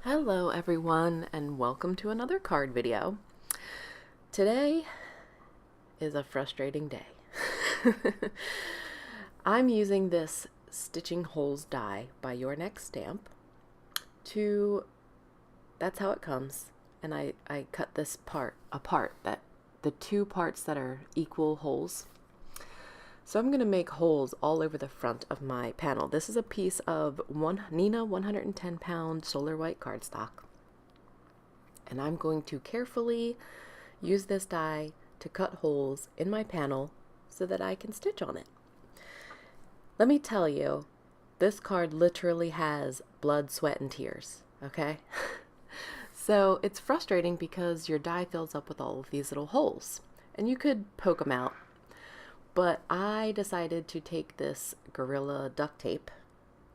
Hello everyone and welcome to another card video. Today is a frustrating day. I'm using this Stitching Holes die by Your Next Stamp that's how it comes, and I cut this part apart, that the two parts that are equal holes. So I'm going to make holes all over the front of my panel. This is a piece of Neenah 110 pound solar white cardstock. And I'm going to carefully use this die to cut holes in my panel so that I can stitch on it. Let me tell you, this card literally has blood, sweat, and tears, okay? So it's frustrating because your die fills up with all of these little holes, and you could poke them out. But I decided to take this Gorilla duct tape,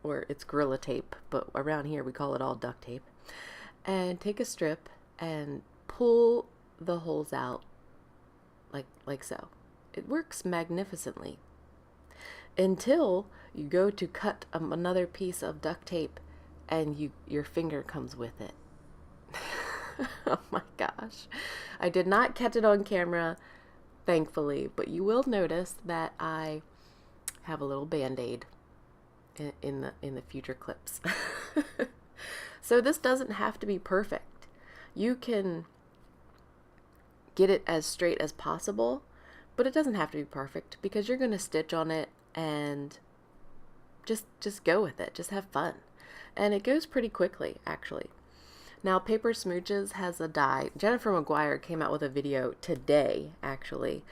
or it's Gorilla tape, but around here we call it all duct tape, and take a strip and pull the holes out like so. It works magnificently until you go to cut another piece of duct tape and your finger comes with it. Oh my gosh. I did not catch it on camera, thankfully, but you will notice that I have a little band-aid in the future clips. So this doesn't have to be perfect. You can get it as straight as possible, but it doesn't have to be perfect because you're going to stitch on it and just go with it. Just have fun. And it goes pretty quickly, actually. Now, Paper Smooches has a die. Jennifer McGuire came out with a video today, actually,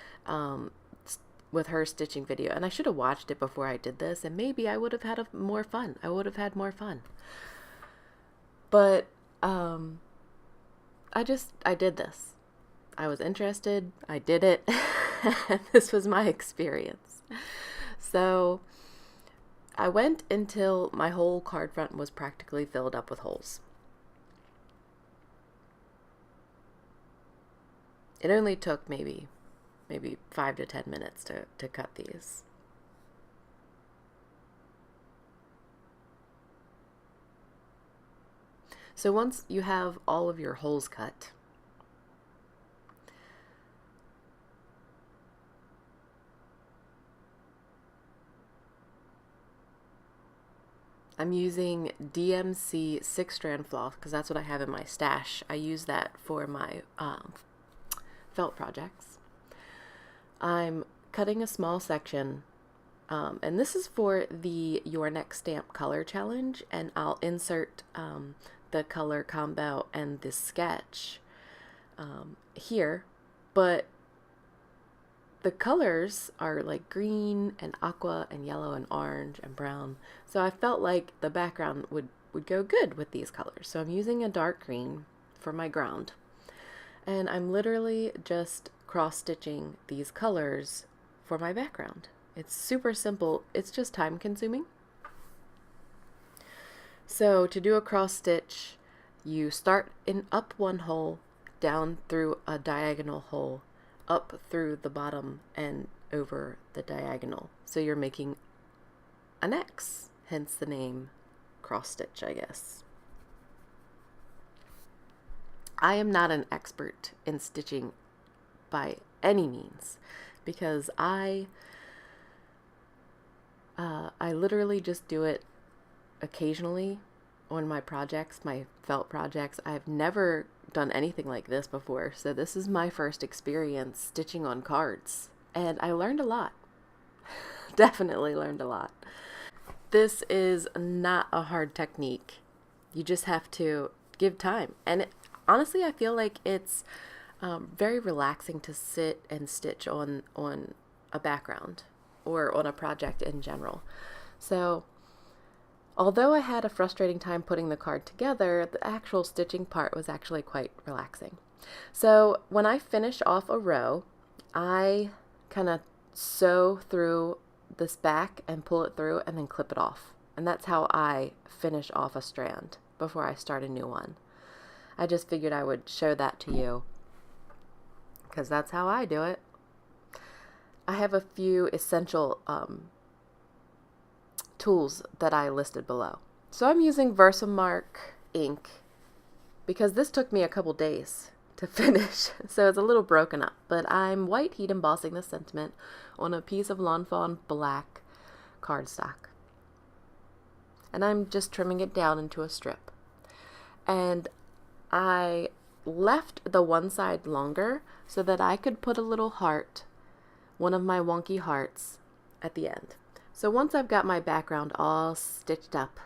with her stitching video. And I should have watched it before I did this, and maybe I would have had more fun. I would have had more fun. But I did this. I was interested. I did it. This was my experience. So I went until my whole card front was practically filled up with holes. It only took maybe 5 to 10 minutes to cut these. So once you have all of your holes cut, I'm using DMC 6-strand floss because that's what I have in my stash. I use that for my felt projects. I'm cutting a small section, and this is for the Your Next Stamp color challenge, and I'll insert the color combo and the sketch here, but the colors are like green and aqua and yellow and orange and brown, so I felt like the background would go good with these colors. So I'm using a dark green for my ground, and I'm literally just cross-stitching these colors for my background. It's super simple. It's just time consuming. So to do a cross stitch, you start in up one hole, down through a diagonal hole, up through the bottom and over the diagonal. So you're making an X, hence the name cross stitch, I guess. I am not an expert in stitching by any means, because I literally just do it occasionally on my projects, my felt projects. I've never done anything like this before, so this is my first experience stitching on cards, and I learned a lot. Definitely learned a lot. This is not a hard technique. You just have to give time, and honestly, I feel like it's very relaxing to sit and stitch on a background or on a project in general. So although I had a frustrating time putting the card together, the actual stitching part was actually quite relaxing. So when I finish off a row, I kind of sew through this back and pull it through and then clip it off. And that's how I finish off a strand before I start a new one. I just figured I would show that to you because that's how I do it. I have a few essential tools that I listed below. So I'm using VersaMark ink because this took me a couple days to finish, so it's a little broken up, but I'm white heat embossing this sentiment on a piece of Lawn Fawn black cardstock. And I'm just trimming it down into a strip. And I left the one side longer so that I could put a little heart, one of my wonky hearts, at the end. So once I've got my background all stitched up,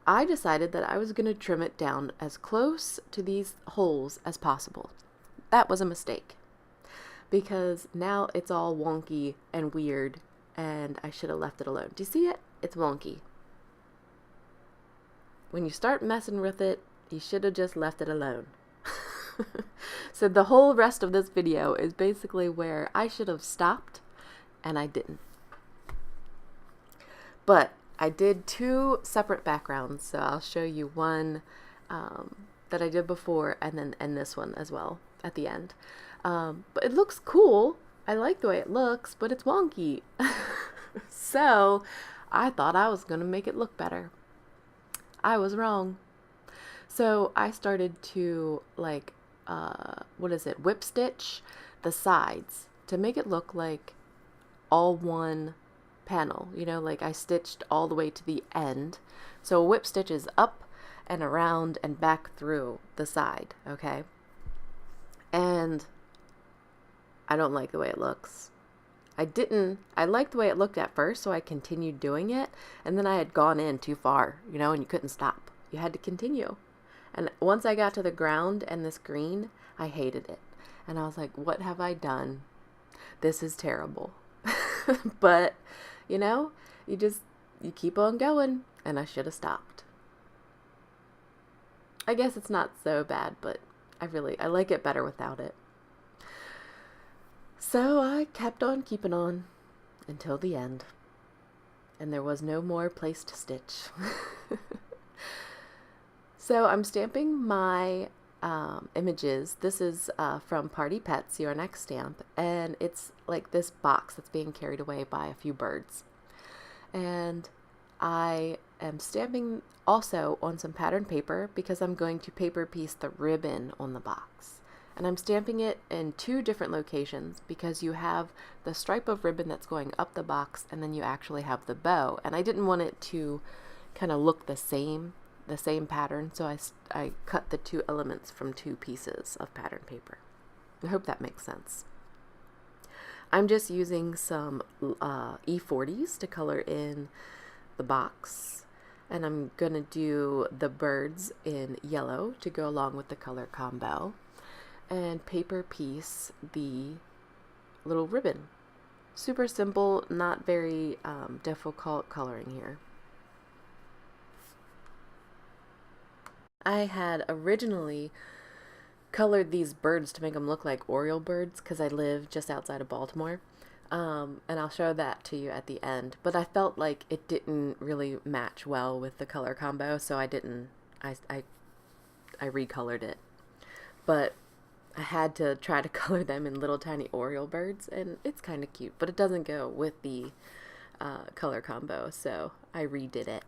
I decided that I was going to trim it down as close to these holes as possible. That was a mistake, because now it's all wonky and weird, and I should have left it alone. Do you see it? It's wonky. When you start messing with it, you should have just left it alone. So the whole rest of this video is basically where I should have stopped, and I didn't. But I did two separate backgrounds, so I'll show you one that I did before, and this one as well at the end. But it looks cool. I like the way it looks, but it's wonky. So I thought I was going to make it look better. I was wrong. So I started to whip stitch the sides to make it look like all one panel, you know, like I stitched all the way to the end. So a whip stitch is up and around and back through the side, okay? And I don't like the way it looks. I liked the way it looked at first, so I continued doing it, and then I had gone in too far, you know, and you couldn't stop. You had to continue. And once I got to the ground and this green, I hated it. And I was like, what have I done? This is terrible. But, you know, you keep on going, and I should have stopped. I guess it's not so bad, but I like it better without it. So I kept on keeping on until the end, and there was no more place to stitch. So I'm stamping my images. This is from Party Pets, your next stamp, and it's like this box that's being carried away by a few birds. And I am stamping also on some pattern paper because I'm going to paper piece the ribbon on the box. And I'm stamping it in two different locations because you have the stripe of ribbon that's going up the box, and then you actually have the bow. And I didn't want it to kind of look the same pattern, so I cut the two elements from two pieces of pattern paper. I hope that makes sense. I'm just using some E40s to color in the box, and I'm gonna do the birds in yellow to go along with the color combo, and paper piece the little ribbon. Super simple, not very difficult coloring here. I had originally colored these birds to make them look like Oriole birds because I live just outside of Baltimore, and I'll show that to you at the end, but I felt like it didn't really match well with the color combo, so I recolored it. But I had to try to color them in little tiny Oriole birds, and it's kind of cute, but it doesn't go with the color combo, so I redid it.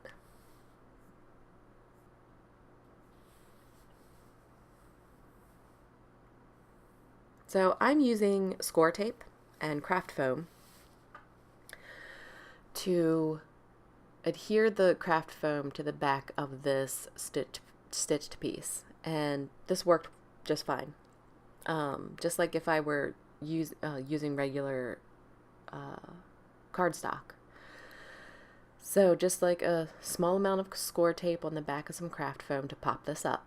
So I'm using score tape and craft foam to adhere the craft foam to the back of this stitched piece, and this worked just fine. Just like if I were using regular cardstock. So just like a small amount of score tape on the back of some craft foam to pop this up.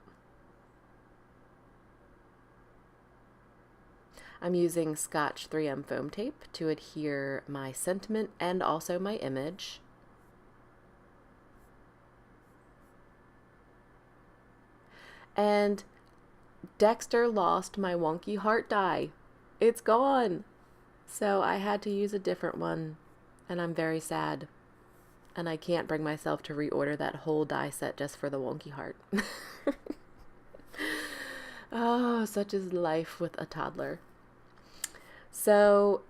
I'm using Scotch 3M foam tape to adhere my sentiment and also my image. And Dexter lost my wonky heart die. It's gone. So I had to use a different one, and I'm very sad. And I can't bring myself to reorder that whole die set just for the wonky heart. Oh, such is life with a toddler. So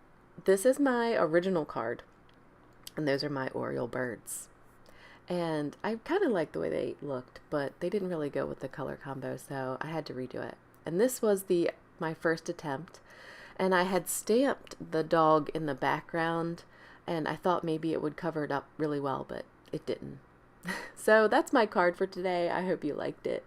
this is my original card, and those are my Oriole birds. And I kind of liked the way they looked, but they didn't really go with the color combo, so I had to redo it. And this was my first attempt, and I had stamped the dog in the background, and I thought maybe it would cover it up really well, but it didn't. So that's my card for today. I hope you liked it.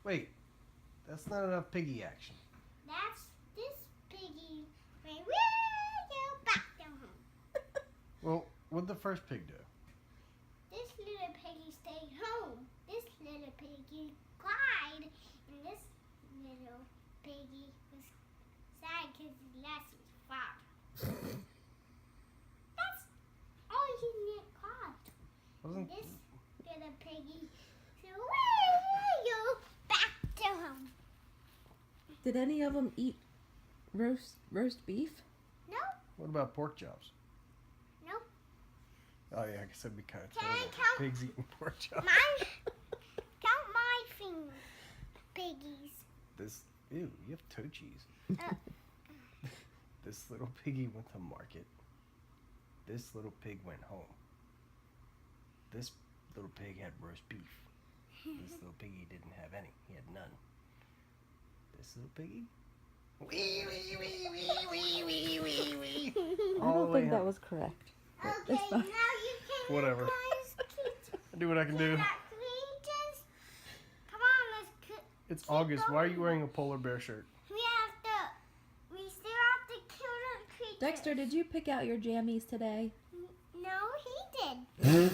Wait, that's not enough piggy action. That's this piggy. Will you back to home? Well, what'd the first pig do? This little piggy stayed home. This little piggy cried, and this little piggy was sad because he lost his father. That's all he did cry. Wasn't This little piggy said, "Will you back to home?" Did any of them eat roast beef? No, What about pork chops? no. Oh yeah, I guess that'd be kind of Can I terrible. count? Pigs eating pork chops. Mine. Count my fingers, piggies. This, ew, you have toe cheese. Uh, This little piggy went to market. This little pig went home. This little pig had roast beef. This little piggy didn't have any. He had none. This little piggy. Wee, wee, wee, wee, wee, wee, wee, wee. I All don't the way think that home. was correct. Okay, now you can. Whatever. I do what I can do. Come on, let's cook. It's August. Why are you wearing a polar bear shirt? We still have to kill the creatures. Dexter, did you pick out your jammies today? No, he did.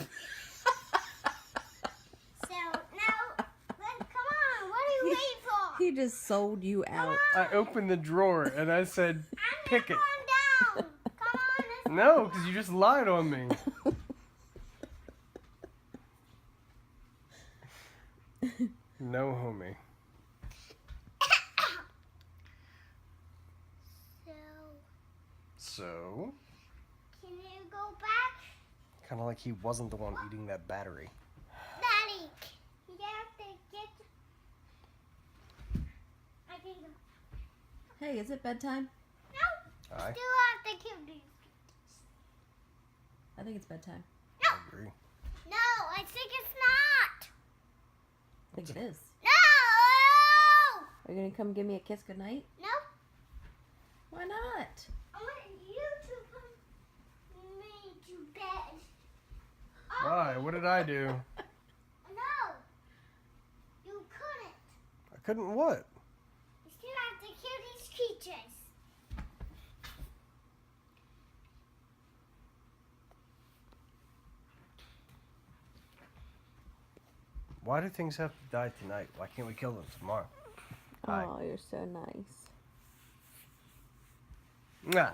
So now, come on. What are you waiting for? He just sold you out. I opened the drawer and I said, I'm pick it. not going down. Come on, let's No, because you just lied on me. No, homie. So, Can you go back? kind of like he wasn't the one eating that battery. Daddy, you have to get. I can go. Hey, is it bedtime? No, I still have to kill these. I think it's bedtime. agree. No, I think it's not. I think it is. No! Are you gonna come give me a kiss goodnight? No, Why not? I want you to put me to bed. Why? What did I do? No, you couldn't. I couldn't what? You still have to kill these creatures. Why do things have to die tonight? Why can't we kill them tomorrow? Bye. Oh, you're so nice. Mwah.